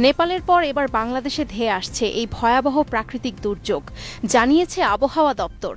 নেপালের পর এবার বাংলাদেশে ধেয়ে আসছে এই ভয়াবহ প্রাকৃতিক দুর্যোগ, জানিয়েছে আবহাওয়া দপ্তর।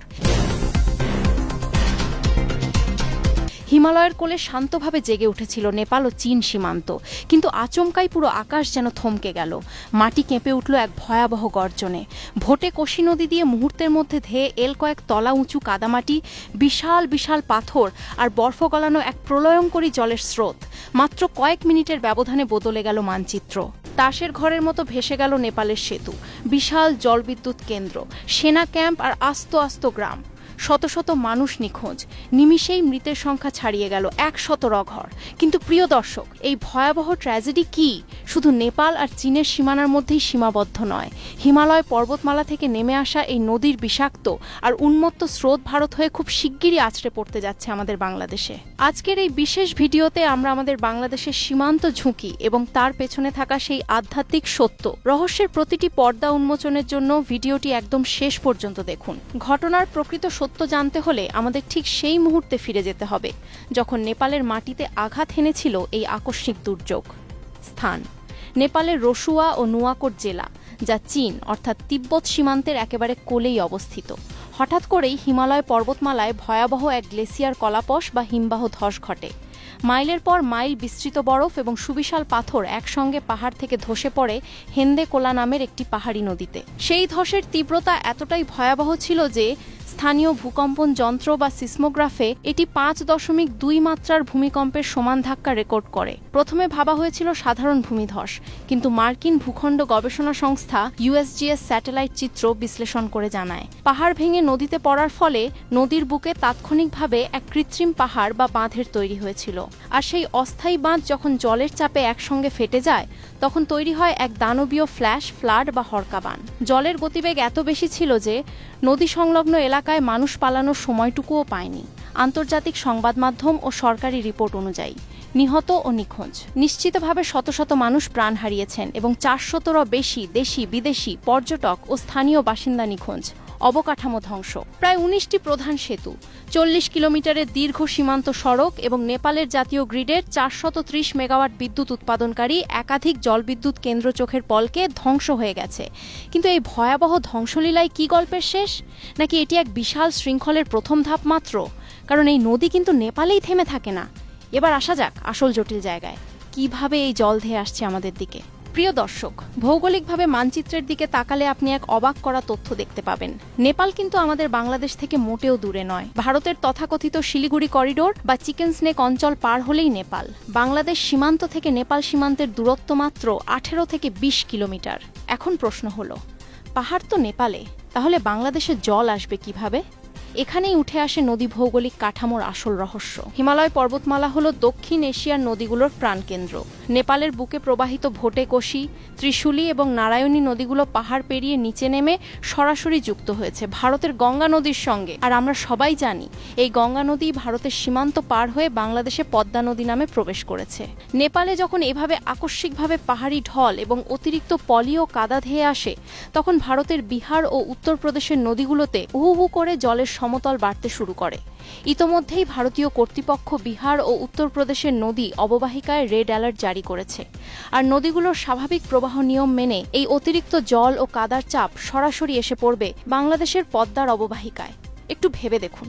হিমালয়ের কোলে শান্তভাবে জেগে উঠেছিল নেপাল ও চীন সীমান্ত, কিন্তু আচমকাই পুরো আকাশ যেন থমকে গেল। মাটি কেঁপে উঠল এক ভয়াবহ গর্জনে। ভোটে কোশি নদী দিয়ে মুহূর্তের মধ্যে ধেয়ে এল কয়েক তলা উঁচু কাদামাটি, বিশাল বিশাল পাথর আর বরফ গলানো এক প্রলয়ঙ্করী জলের স্রোত। মাত্র কয়েক মিনিটের ব্যবধানে বদলে গেল মানচিত্র। তাসের ঘরের মতো ভেসে গেল নেপালের সেতু, বিশাল জলবিদ্যুৎ কেন্দ্র, সেনা ক্যাম্প আর আস্ত আস্ত গ্রাম। শত শত মানুষ নিখোঁজ, নিমিষেই মৃতের সংখ্যা ছাড়িয়ে গেল 100 ঘর। কিন্তু প্রিয় দর্শক, এই ভয়াবহ ট্র্যাজেডি কি শুধু নেপাল আর চীনের সীমানার মধ্যেই সীমাবদ্ধ নয়। হিমালয় পর্বতমালা থেকে নেমে আসা এই নদীর বিষাক্ত আর উন্মত্ত স্রোত ভারত হয়ে খুব শিগগিরই আছড়ে পড়তে যাচ্ছে আমাদের বাংলাদেশে। আজকের এই বিশেষ ভিডিওতে আমরা আমাদের বাংলাদেশের সীমান্ত ঝুঁকি এবং তার পেছনে থাকা সেই আধ্যাত্মিক সত্য, রহস্যের প্রতিটি পর্দা উন্মোচনের জন্য ভিডিওটি একদম শেষ পর্যন্ত দেখুন। ঘটনার প্রকৃত সত্য জানতে হলে আমাদের ঠিক সেই মুহূর্তে ফিরে যেতে হবে যখন নেপালের মাটিতে আঘাত হেনেছিল এই আকস্মিক দুর্যোগ। স্থান: নেপালের রসুয়া ও নুয়াকোট জেলা, যা চীন অর্থাৎ তিব্বত সীমান্তের একেবারে কোলেই অবস্থিত। হঠাৎ করেই হিমালয় পর্বতমালায় ভয়াবহ এক গ্লেসিয়ার কলাপস বা হিমবাহ ধস ঘটে। মাইলের পর মাইল বিস্তৃত বরফ এবং সুবিশাল পাথর একসঙ্গে পাহাড় থেকে ধসে পড়ে হেন্দে কোলা নামের একটি পাহাড়ি নদীতে। সেই ধসের তীব্রতা এতটাই ভয়াবহ ছিল যে স্থানীয় ভূকম্পন যন্ত্র বা সিসমোগ্রাফে এটি 5.2 মাত্রার ভূমিকম্পের সমান ধাক্কা রেকর্ড করে। প্রথমে ভাবা হয়েছিল সাধারণ ভূমিধস, কিন্তু মার্কিন ভূখণ্ড গবেষণা সংস্থা USGS স্যাটেলাইট চিত্র বিশ্লেষণ করে জানায়, পাহাড় ভেঙে নদীতে পড়ার ফলে নদীর বুকে তাৎক্ষণিকভাবে এক কৃত্রিম পাহাড় বা বাঁধের তৈরি হয়েছিল। আর সেই অস্থায়ী বাঁধ যখন জলের চাপে একসঙ্গে ফেটে যায়, তখন তৈরি হয় এক দানবীয় ফ্ল্যাশ ফ্লাড বা হরকাবান। জলের গতিবেগ এত বেশি ছিল যে নদী সংলগ্ন এলাকায় মানুষ পালানোর সময়টুকুও পায়নি। আন্তর্জাতিক সংবাদ মাধ্যম ও সরকারি রিপোর্ট অনুযায়ী নিহত ও নিখোঁজ নিশ্চিতভাবে শত শত মানুষ প্রাণ হারিয়েছেন এবং 400-রও বেশি দেশি বিদেশি পর্যটক ও স্থানীয় বাসিন্দা নিখোঁজ। অবকাঠামো ধ্বংস, প্রায় 19টি প্রধান সেতু, 40 কিলোমিটারের দীর্ঘ সীমান্ত সড়ক এবং নেপালের জাতীয় গ্রিডের 430 মেগাওয়াট বিদ্যুৎ উৎপাদনকারী একাধিক জলবিদ্যুৎ কেন্দ্র চোখের পলকে ধ্বংস হয়ে গেছে। কিন্তু এই ভয়াবহ ধ্বংসলীলায় কি গল্পের শেষ, নাকি এটি এক বিশাল শৃঙ্খলের প্রথম ধাপ মাত্র? কারণ এই নদী কিন্তু নেপালেই থেমে থাকে না। এবার আসা যাক আসল জটিল জায়গায়, কিভাবে এই জল ধেয়ে আসছে আমাদের দিকে। প্রিয় দর্শক, ভৌগোলিকভাবে মানচিত্রের দিকে তাকালে আপনি এক অবাক করা তথ্য দেখতে পাবেন। নেপাল কিন্তু আমাদের বাংলাদেশ থেকে মোটেও দূরে নয়। ভারতের তথাকথিত শিলিগুড়ি করিডোর বা চিকেন স্নেক অঞ্চল পার হলেই নেপাল। বাংলাদেশ সীমান্ত থেকে নেপাল সীমান্তের দূরত্ব মাত্র 18 থেকে 20 কিলোমিটার। এখন প্রশ্ন হলো, পাহাড় তো নেপালে, তাহলে বাংলাদেশে জল আসবে কিভাবে? এখানেই উঠে আসে নদী ভৌগোলিক কাঠামোর আসল রহস্য। হিমালয় পর্বতমালা হল দক্ষিণ এশিয়ার নদীগুলোর প্রাণকেন্দ্র। নেপালের বুকে প্রবাহিত ভোটে কোশি, ত্রিশুলি এবং নারায়ণী নদীগুলো পাহাড় পেরিয়ে নিচে নেমে সরাসরি যুক্ত হয়েছে ভারতের গঙ্গা নদীর সঙ্গে। আর আমরা সবাই জানি, এই গঙ্গা নদী ভারতের সীমান্ত পার হয়ে বাংলাদেশে পদ্মা নদী নামে প্রবেশ করেছে। নেপালে যখন এভাবে আকস্মিকভাবে পাহাড়ি ঢল এবং অতিরিক্ত পলি ও কাদা ধেয়ে আসে, তখন ভারতের বিহার ও উত্তরপ্রদেশের নদীগুলোতে হু হু করে জলের সমতল বাড়তে শুরু করে। ইতোমধ্যেই ভারতীয় কর্তৃপক্ষ বিহার ও উত্তরপ্রদেশের নদী অববাহিকায় রেড অ্যালার্ট জারি করেছে। আর নদীগুলোর স্বাভাবিক প্রবাহ নিয়ম মেনে এই অতিরিক্ত জল ও কাদার চাপ সরাসরি এসে পড়বে বাংলাদেশের পদ্মার অববাহিকায়। একটু ভেবে দেখুন,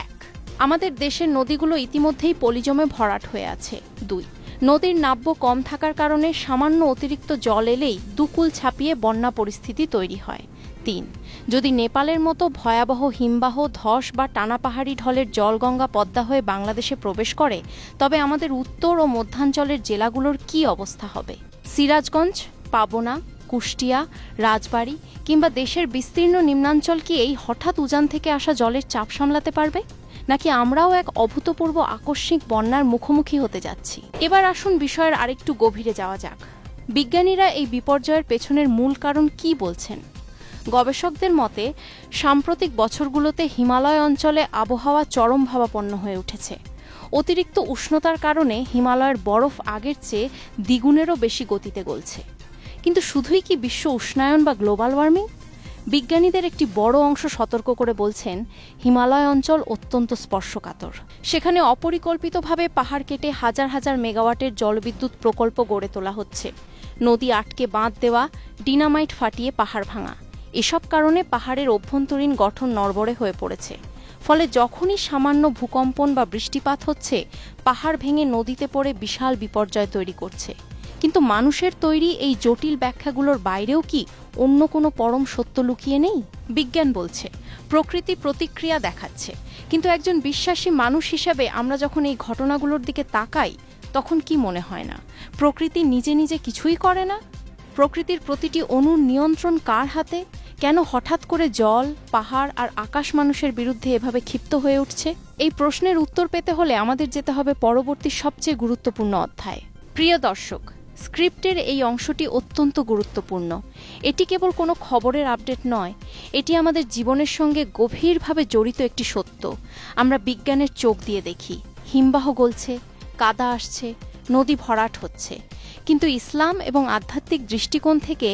1. আমাদের দেশের নদীগুলো ইতিমধ্যেই পলিজমে ভরাট হয়ে আছে। 2. নদীর নাব্য কম থাকার কারণে সামান্য অতিরিক্ত জল এলেই দুকুল ছাপিয়ে বন্যা পরিস্থিতি তৈরি হয়। 3. যদি নেপালের মতো ভয়াবহ হিমবাহ ধস বা টানা পাহাড়ি ঢলের জল গঙ্গা পদ্মা হয়ে বাংলাদেশে প্রবেশ করে, তবে আমাদের উত্তর ও মধ্যাঞ্চলের জেলাগুলোর কি অবস্থা হবে? সিরাজগঞ্জ, পাবনা, কুষ্টিয়া, রাজবাড়ী কিংবা দেশের বিস্তীর্ণ নিম্নাঞ্চল কি এই হঠাৎ উজান থেকে আসা জলের চাপ সামলাতে পারবে? নাকি আমরাও এক অভূতপূর্ব আকস্মিক বন্যার মুখোমুখি হতে যাচ্ছি? এবার আসুন বিষয়ের আরেকটু গভীরে যাওয়া যাক। বিজ্ঞানীরা এই বিপর্যয়ের পেছনের মূল কারণ কি বলছেন? গবেষকদের মতে, সাম্প্রতিক বছরগুলোতে হিমালয় অঞ্চলে আবহাওয়া চরমভাবাপন্ন হয়ে উঠেছে। অতিরিক্ত উষ্ণতার কারণে হিমালয়ের বরফ আগের চেয়ে দ্বিগুণেরও বেশি গতিতে গলছে। কিন্তু শুধুই কি বিশ্ব উষ্ণায়ন বা গ্লোবাল ওয়ার্মিং? বিজ্ঞানীদের একটি বড় অংশ সতর্ক করে বলছেন, হিমালয় অঞ্চল অত্যন্ত স্পর্শকাতর। সেখানে অপরিকল্পিতভাবে পাহাড় কেটে হাজার হাজার মেগাওয়াটের জলবিদ্যুৎ প্রকল্প গড়ে তোলা হচ্ছে। নদী আটকে বাঁধ দেওয়া, ডিনামাইট ফাটিয়ে পাহাড় ভাঙা। এসব কারণে পাহাড়ের অভ্যন্তরীণ গঠন নড়বড়ে হয়ে পড়েছে। ফলে যখনই সামান্য ভূকম্পন বা বৃষ্টিপাত হচ্ছে, পাহাড় ভেঙে নদীতে পড়ে বিশাল বিপর্যয় তৈরি করছে। কিন্তু মানুষের তৈরি এই জটিল ব্যাখ্যাগুলোর বাইরেও কি অন্য কোনো পরম সত্য লুকিয়ে নেই? বিজ্ঞান বলছে প্রকৃতি প্রতিক্রিয়া দেখাচ্ছে, কিন্তু একজন বিশ্বাসী মানুষ হিসেবে আমরা যখন এই ঘটনাগুলোর দিকে তাকাই, তখন কি মনে হয় না প্রকৃতি নিজে নিজে কিছুই করে না? প্রকৃতির প্রতিটি অণুর নিয়ন্ত্রণ কার হাতে? কেন হঠাৎ করে জল, পাহাড় আর আকাশ মানুষের বিরুদ্ধে এভাবে ক্ষিপ্ত হয়ে উঠছে? এই প্রশ্নের উত্তর পেতে হলে আমাদের যেতে হবে পরবর্তী সবচেয়ে গুরুত্বপূর্ণ অধ্যায়। প্রিয় দর্শক, স্ক্রিপ্টের এই অংশটি অত্যন্ত গুরুত্বপূর্ণ। এটি কেবল কোনো খবরের আপডেট নয়, এটি আমাদের জীবনের সঙ্গে গভীরভাবে জড়িত একটি সত্য। আমরা বিজ্ঞানের চোখ দিয়ে দেখি হিমবাহ গলছে, কাদা আসছে, নদী ভরাট হচ্ছে, কিন্তু ইসলাম এবং আধ্যাত্মিক দৃষ্টিকোণ থেকে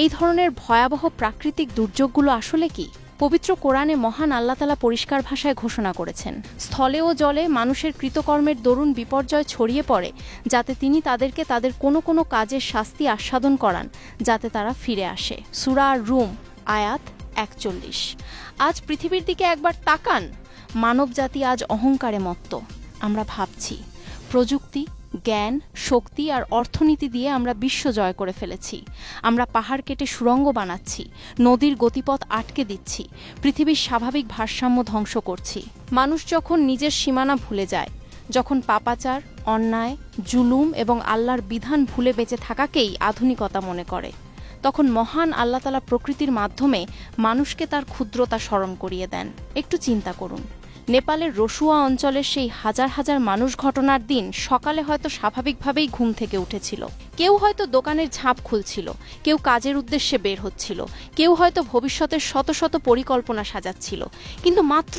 এই ধরনের ভয়াবহ প্রাকৃতিক দুর্যোগগুলো আসলে কি? পবিত্র কোরআনে মহান আল্লাহ তাআলা পরিষ্কার ভাষায় ঘোষণা করেছেন, স্থলে ও জলে মানুষের কৃতকর্মের দরুন বিপর্যয় ছড়িয়ে পড়ে, যাতে তিনি তাদেরকে তাদের কোনো কোনো কাজের শাস্তি আস্বাদন করান, যাতে তারা ফিরে আসে। সূরা রুম আয়াত ৪১। আজ পৃথিবীর দিকে একবার তাকান। মানবজাতি আজ অহংকারে মত্ত। আমরা ভাবছি প্রযুক্তি, জ্ঞান, শক্তি আর অর্থনীতি দিয়ে আমরা বিশ্ব জয় করে ফেলেছি। আমরা পাহাড় কেটে সুড়ঙ্গ বানাচ্ছি, নদীর গতিপথ আটকে দিচ্ছি, পৃথিবীর স্বাভাবিক ভারসাম্য ধ্বংস করছি। মানুষ যখন নিজের সীমানা ভুলে যায়, যখন পাপাচার, অন্যায়, জুলুম এবং আল্লাহর বিধান ভুলে বেঁচে থাকাকেই আধুনিকতা মনে করে, তখন মহান আল্লাহ তাআলা প্রকৃতির মাধ্যমে মানুষকে তার ক্ষুদ্রতা স্মরণ করিয়ে দেন। একটু চিন্তা করুন, নেপালের রসুয়া অঞ্চলের সেই হাজার হাজার মানুষ ঘটনার দিন সকালে হয়তো স্বাভাবিকভাবেই ঘুম থেকে উঠেছিল। কেউ হয়তো দোকানের ঝাঁপ খুলছিল, কেউ কাজের উদ্দেশ্যে বের হচ্ছিল, কেউ হয়তো ভবিষ্যতের শত শত পরিকল্পনা সাজাচ্ছিল। কিন্তু মাত্র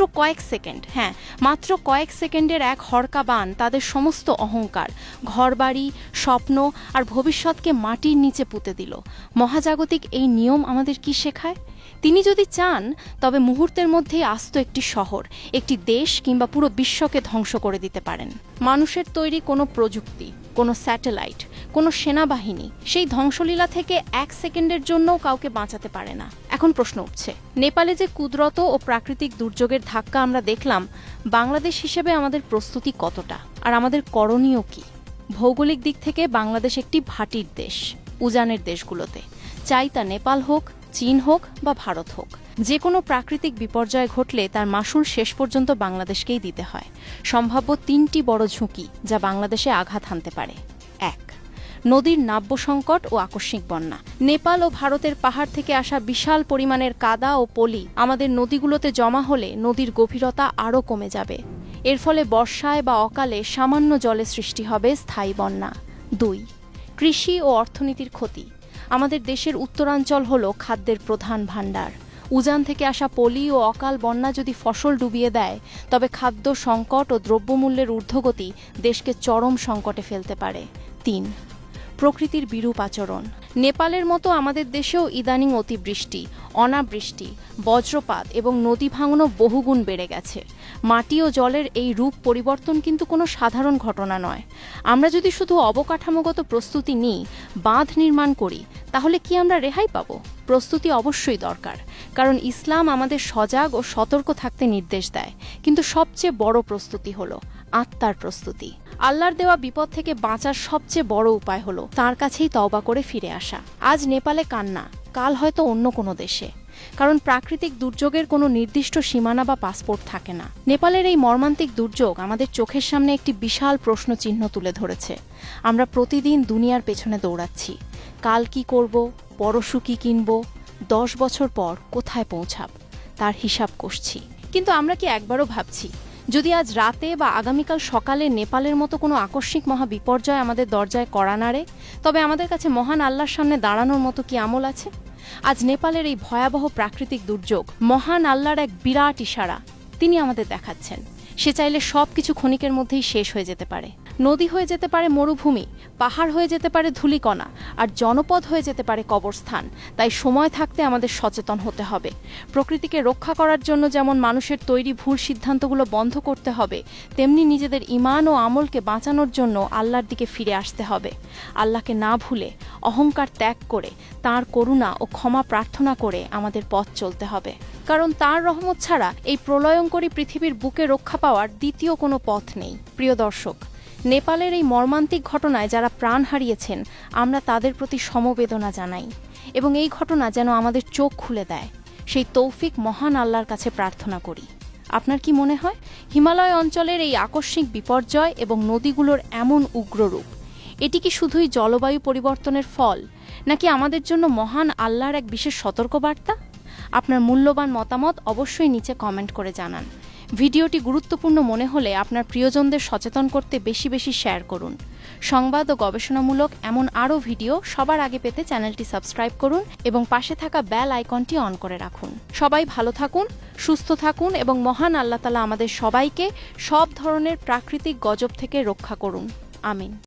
কয়েক সেকেন্ডের এক হড়কা বান তাদের সমস্ত অহংকার, ঘরবাড়ি, স্বপ্ন আর ভবিষ্যৎকে মাটির নিচে পুঁতে দিল। মহাজাগতিক এই নিয়ম আমাদের কি শেখায়? তিনি যদি চান, তবে মুহূর্তের মধ্যেই আস্ত একটি শহর, একটি দেশ কিংবা পুরো বিশ্বকে ধ্বংস করে দিতে পারেন। মানুষের তৈরি কোনো প্রযুক্তি, কোনো স্যাটেলাইট, কোনো সেনাবাহিনী সেই ধ্বংসলীলা থেকে এক সেকেন্ডের জন্যও কাউকে বাঁচাতে পারে না। এখন প্রশ্ন উঠছে, নেপালে যে কুদরত ও প্রাকৃতিক দুর্যোগের ধাক্কা আমরা দেখলাম, বাংলাদেশ হিসেবে আমাদের প্রস্তুতি কতটা, আর আমাদের করণীয় কি? ভৌগোলিক দিক থেকে বাংলাদেশ একটি ভাটির দেশ, উজানের দেশগুলোতে। চাই তা নেপাল হোক, চীন হোক বা ভারত হোক, যে কোনো প্রাকৃতিক বিপর্যয় ঘটলে তার মাশুল শেষ পর্যন্ত বাংলাদেশকেই দিতে হয়। সম্ভাব্য ৩টি বড় ঝুঁকি যা বাংলাদেশে আঘাত হানতে পারে। ১. নদীর নাব্য সংকট ও আকস্মিক বন্যা। নেপাল ও ভারতের পাহাড় থেকে আসা বিশাল পরিমাণের কাদা ও পলি আমাদের নদীগুলোতে জমা হলে নদীর গভীরতা আরও কমে যাবে। এর ফলে বর্ষায় বা অকালে সামান্য জলে সৃষ্টি হবে স্থায়ী বন্যা। ২. কৃষি ও অর্থনীতির ক্ষতি। আমাদের দেশের উত্তরাঞ্চল হল খাদ্যের প্রধান ভাণ্ডার। উজান থেকে আসা পলি ও অকাল বন্যা যদি ফসল ডুবিয়ে দেয়, তবে খাদ্য সংকট ও দ্রব্যমূল্যের ঊর্ধ্বগতি দেশকে চরম সংকটে ফেলতে পারে। ৩. প্রকৃতির বিরূপ আচরণ। নেপালের মতো আমাদের দেশেও ইদানিং অতিবৃষ্টি, অনাবৃষ্টি, বজ্রপাত এবং নদী ভাঙনও বহুগুণ বেড়ে গেছে। মাটি ও জলের এই রূপ পরিবর্তন কিন্তু কোনো সাধারণ ঘটনা নয়। আমরা যদি শুধু অবকাঠামোগত প্রস্তুতি নিই, বাঁধ নির্মাণ করি, তাহলে কি আমরা রেহাই পাব? প্রস্তুতি অবশ্যই দরকার, কারণ ইসলাম আমাদের সজাগ ও সতর্ক থাকতে নির্দেশ দেয়। কিন্তু সবচেয়ে বড় প্রস্তুতি হলো আত্মার প্রস্তুতি। আল্লাহর দেওয়া বিপদ থেকে বাঁচার সবচেয়ে বড় উপায় হলো তাঁর কাছেই তওবা করে ফিরে আসা। আজ নেপালে কান্না, কাল হয়তো অন্য কোনো দেশে, কারণ প্রাকৃতিক দুর্যোগের কোনো নির্দিষ্ট সীমানা বা পাসপোর্ট থাকে না। নেপালের এই মর্মান্তিক দুর্যোগ আমাদের চোখের সামনে একটি বিশাল প্রশ্নচিহ্ন তুলে ধরেছে। আমরা প্রতিদিন দুনিয়ার পেছনে দৌড়াচ্ছি। কাল কি করব, পরশু কি কিনব, 10 বছর পর কোথায় পৌঁছাব, তার হিসাব কষছি। কিন্তু আমরা কি একবারও ভাবছি, যদি আজ রাতে বা আগামীকাল সকালে নেপালের মতো কোনো আকস্মিক মহা বিপর্যয় আমাদের দরজায় কড়া নাড়ে, তবে আমাদের কাছে মহান আল্লাহর সামনে দাঁড়ানোর মতো কি আমল আছে? আজ নেপালের এই ভয়াবহ প্রাকৃতিক দুর্যোগ মহান আল্লাহর এক বিরাট ইশারা। তিনি আমাদের দেখাচ্ছেন সে চাইলে সব কিছু ক্ষণিকের মধ্যেই শেষ হয়ে যেতে পারে। নদী হয়ে যেতে পারে মরুভূমি, পাহাড় হয়ে যেতে পারে ধূলিকণা, আর জনপদ হয়ে যেতে পারে কবরস্থান। তাই সময় থাকতে আমাদের সচেতন হতে হবে। প্রকৃতিকে রক্ষা করার জন্য যেমন মানুষের তৈরি ভুল সিদ্ধান্তগুলো বন্ধ করতে হবে, তেমনি নিজেদের ঈমান ও আমলকে বাঁচানোর জন্য আল্লাহর দিকে ফিরে আসতে হবে। আল্লাহকে না ভুলে, অহংকার ত্যাগ করে, তাঁর করুণা ও ক্ষমা প্রার্থনা করে আমাদের পথ চলতে হবে। কারণ তাঁর রহমত ছাড়া এই প্রলয়ঙ্করী পৃথিবীর বুকে রক্ষা পাওয়ার দ্বিতীয় কোনো পথ নেই। প্রিয় দর্শক, নেপালের এই মর্মান্তিক ঘটনায় যারা প্রাণ হারিয়েছেন, আমরা তাদের প্রতি সমবেদনা জানাই এবং এই ঘটনা যেন আমাদের চোখ খুলে দেয়, সেই তৌফিক মহান আল্লাহর কাছে প্রার্থনা করি। আপনার কি মনে হয়, হিমালয় অঞ্চলের এই আকস্মিক বিপর্যয় এবং নদীগুলোর এমন উগ্ররূপ, এটি কি শুধুই জলবায়ু পরিবর্তনের ফল, নাকি আমাদের জন্য মহান আল্লাহর এক বিশেষ সতর্কবার্তা? আপনার মূল্যবান মতামত অবশ্যই নিচে কমেন্ট করে জানান। ভিডিওটি গুরুত্বপূর্ণ মনে হলে আপনার প্রিয়জনদের সচেতন করতে বেশি বেশি শেয়ার করুন। সংবাদ ও গবেষণামূলক এমন আরও ভিডিও সবার আগে পেতে চ্যানেলটি সাবস্ক্রাইব করুন এবং পাশে থাকা বেল আইকনটি অন করে রাখুন। সবাই ভালো থাকুন, সুস্থ থাকুন এবং মহান আল্লাহ তাআলা আমাদের সবাইকে সব ধরনের প্রাকৃতিক গজব থেকে রক্ষা করুন। আমিন।